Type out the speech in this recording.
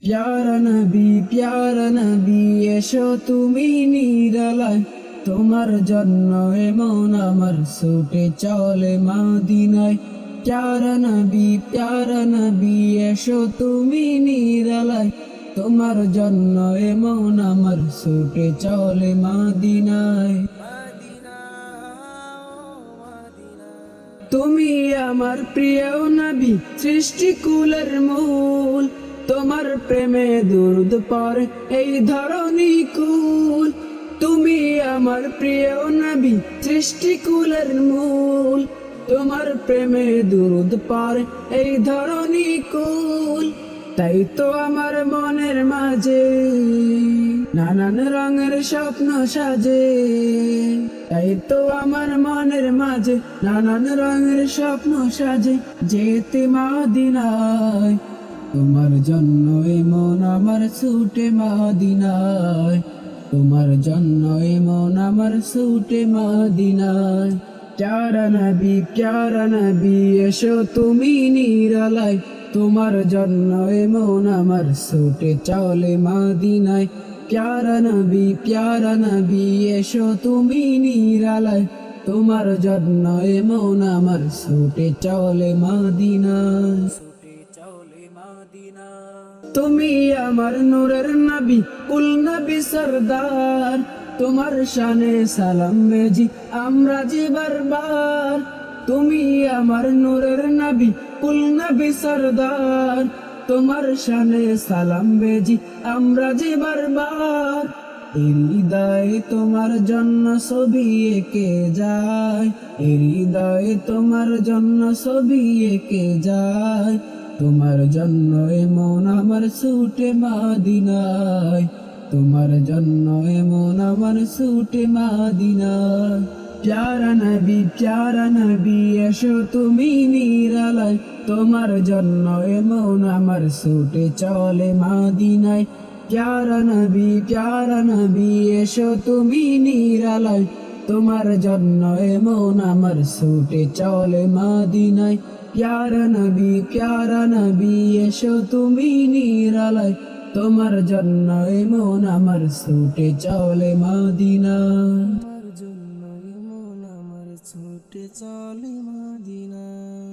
প্যারা নবী এসো তুমি নিরালায়, তোমার জন্য এমন আমার ছুটে চলে মদিনায়। প্যারা নবী এসো তুমি নিরালায়, তোমার জন্য এমন আমার ছুটে চলে মদিনায়। তুমি আমার প্রিয় নবী, সৃষ্টিকুলের মূল, তোমার প্রেমে দুরুদ পড়ে এই ধরণী কুল। তুমি আমার প্রিয় নবী, সৃষ্টিকুলের মূল, তোমার প্রেমে দুরুদ পড়ে এই ধরণী কুল। তাই তো আমার মনের মাঝে নানান রঙের স্বপ্ন সাজে, তাই তো আমার মনের মাঝে নানান রঙের স্বপ্ন সাজে। যেতে মদিনায়, তোমার জন্য এমন আমার ছুটে মদিনায়, তোমার জন্য এমন আমার ছুটে মদিনায়। প্যারা নবী এসো তুমি নিরালায়, তোমার জন্য এমন আমার ছুটে চলে মদিনায়। প্যারা নবী এসো তুমি নিরালায়, তোমার জন্য এমন আমার ছুটে চলে মদিনায়। তুমি আমার নূরের নবী, কুল নবী সরদার, তোমার শানে সালাম বেজি আমরা যে বারবার। তুমি আমার নূরের নবী, কুল নবী সরদার, তোমার শানে সালাম বেজি আমরা যে বারবার। হৃদয়ে তোমার জন্য ছবি এঁকে যায়, হৃদয়ে তোমার জন্য ছবি এঁকে যায়, তোমার জন্য এমন আমার ছুটে মদিনায়, তোমার জন্য এমন আমার ছুটে মদিনায়। প্যারা নবী এসো তুমি নিরালায়, তোমার জন্য এমন আমার ছুটে চলে মদিনায়। প্যারা নবী এসো তুমি নিরালায়, তোমার জন্য এমন আমার ছুটে চলে মদিনায়। প্যারা নবী এসো তুমি নিরালায়, তোমার জন্য এমন আমার ছুটে চলে মদিনায়, তোমার জন্য এমন আমার ছুটে চলে মদিনায়।